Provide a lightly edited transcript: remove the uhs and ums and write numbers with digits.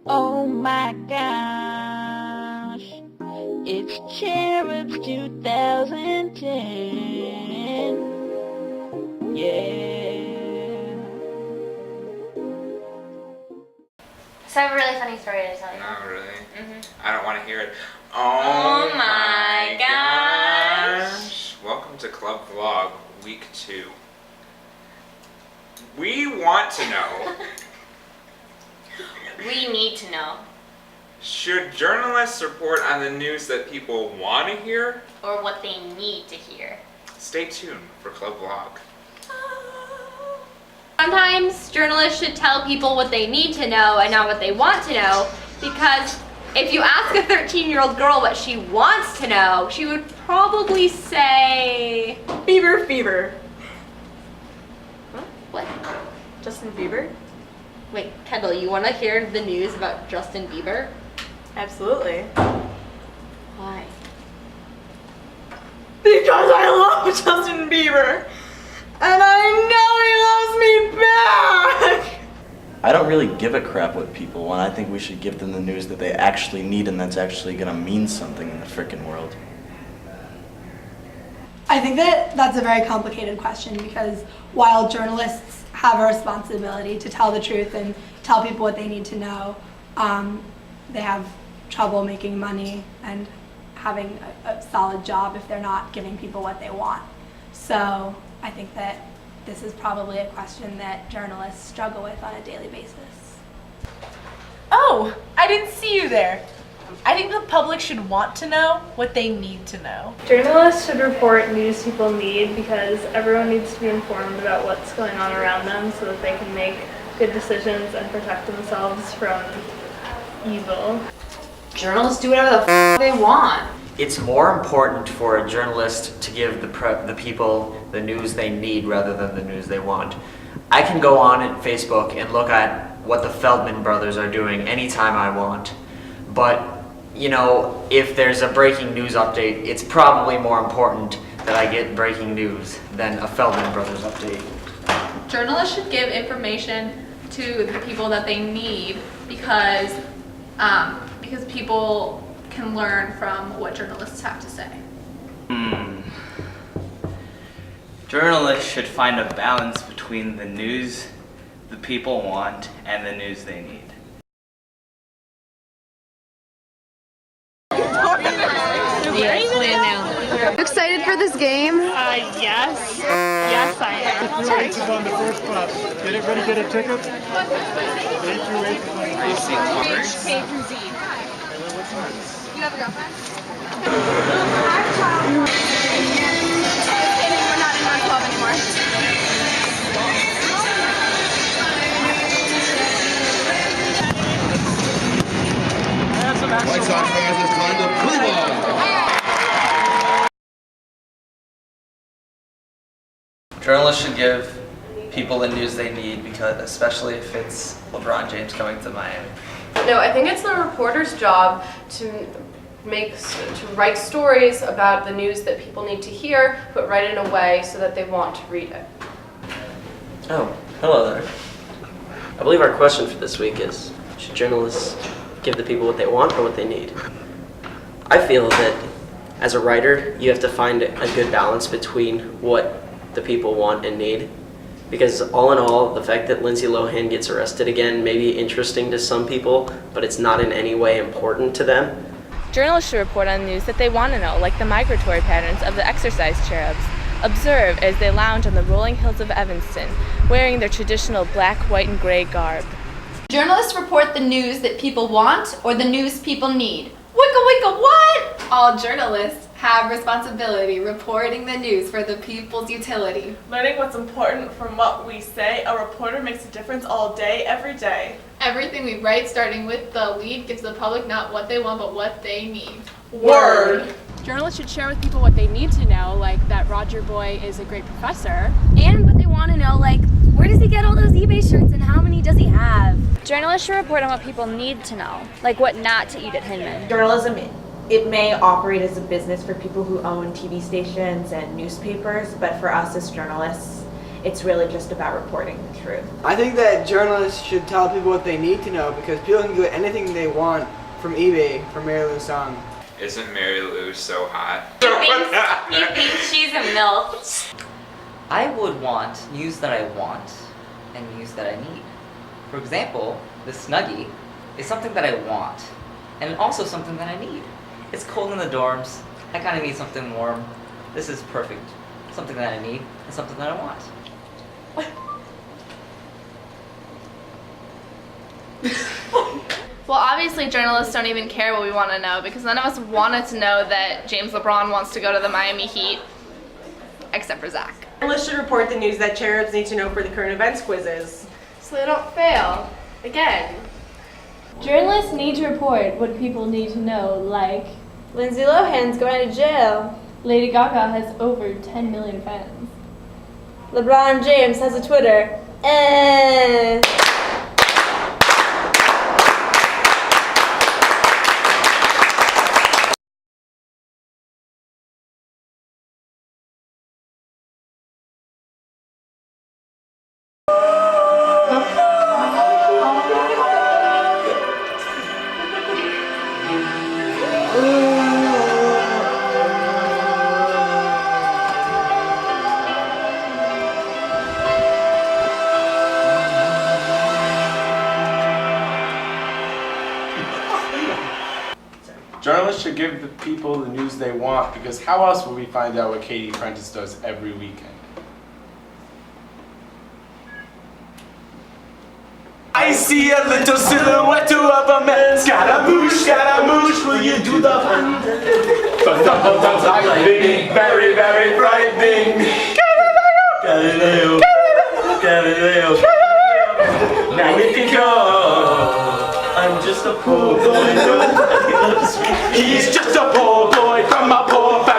Oh my gosh, it's Cherubs 2010. Yeah. So I have a really funny story to tell you. Not really. Mm-hmm. I don't want to hear it. Oh my gosh. Welcome to Club Vlog Week 2. We want to know, We need to know. should journalists report on the news that people want to hear? Or what they need to hear. Stay tuned for Club Vlog. Sometimes journalists should tell people what they need to know and not what they want to know, because if you ask a 13-year-old girl what she wants to know, she would probably say Bieber fever. huh? What? Justin Bieber? Wait, Kendall, you want to hear the news about Justin Bieber? Absolutely. Why? Because I love Justin Bieber. And I know he loves me back. I don't really give a crap what people want. I think we should give them the news that they actually need and that's actually gonna mean something in the frickin' world. I think that that's a very complicated question because while journalists have a responsibility to tell the truth and tell people what they need to know, they have trouble making money and having a solid job if they're not giving people what they want. So I think that this is probably a question that journalists struggle with on a daily basis. Oh, I didn't see you there. I think the public should want to know what they need to know. Journalists should report news people need because everyone needs to be informed about what's going on around them so that they can make good decisions and protect themselves from evil. Journalists do whatever the they want. It's more important for a journalist to give the people the news they need rather than the news they want. I can go on Facebook and look at what the Feldman brothers are doing anytime I want. But, you know, if there's a breaking news update, it's probably more important that I get breaking news than a Feldman brothers update. Journalists should give information to the people that they need because people can learn from what journalists have to say. Journalists should find a balance between the news the people want and the news they need. Excited for this game? Yes. Yes, I am. Race is on the first bus. Get it ready, get a ticket. A through H. K through Z. You have a girlfriend? We're not in row 12 anymore. White Sox fans, it's time to move on. Journalists should give people the news they need, because especially if it's LeBron James coming to Miami. No, I think it's the reporter's job to write stories about the news that people need to hear, but write it in a way so that they want to read it. Oh, hello there. I believe our question for this week is, should journalists give the people what they want or what they need? I feel that as a writer, you have to find a good balance between what the people want and need. Because all in all, the fact that Lindsay Lohan gets arrested again may be interesting to some people, but it's not in any way important to them. Journalists should report on news that they want to know, like the migratory patterns of the exercise cherubs. Observe as they lounge on the rolling hills of Evanston, wearing their traditional black, white, and gray garb. Journalists report the news that people want or the news people need. Wicka wicka what? All journalists have responsibility reporting the news for the people's utility. Learning what's important from what we say, a reporter makes a difference all day, every day. Everything we write, starting with the lead, gives the public not what they want, but what they need. Word. Journalists should share with people what they need to know, like that Roger Boy is a great professor. And what they want to know, like, where does he get all those eBay shirts and how many does he have? Journalists should report on what people need to know, like what not to eat at Hinman. Journalism, it may operate as a business for people who own TV stations and newspapers, but for us as journalists, It's really just about reporting the truth. I think that journalists should tell people what they need to know because people can get anything they want from eBay for Mary Lou's song. Isn't Mary Lou so hot? He thinks she's a MILF. I would want news that I want and news that I need. For example, the Snuggie is something that I want and also something that I need. It's cold in the dorms. I kind of need something warm. This is perfect. Something that I need and something that I want. Well, obviously journalists don't even care what we want to know because none of us wanted to know that James LeBron wants to go to the Miami Heat, except for Zach. Journalists should report the news that cherubs need to know for the current events quizzes. So they don't fail. Again. Journalists need to report what people need to know, like Lindsay Lohan's going to jail. Lady Gaga has over 10 million fans. LeBron James has a Twitter. Journalists should give the people the news they want because how else will we find out what Katie Prentice does every weekend? I see a little silhouette of a man. Scaramouche, will you do the fun? But sometimes lightning, very, very frightening. Galileo, Galileo, Magnifico. I'm just a poor boy. He's just a poor boy from a poor family.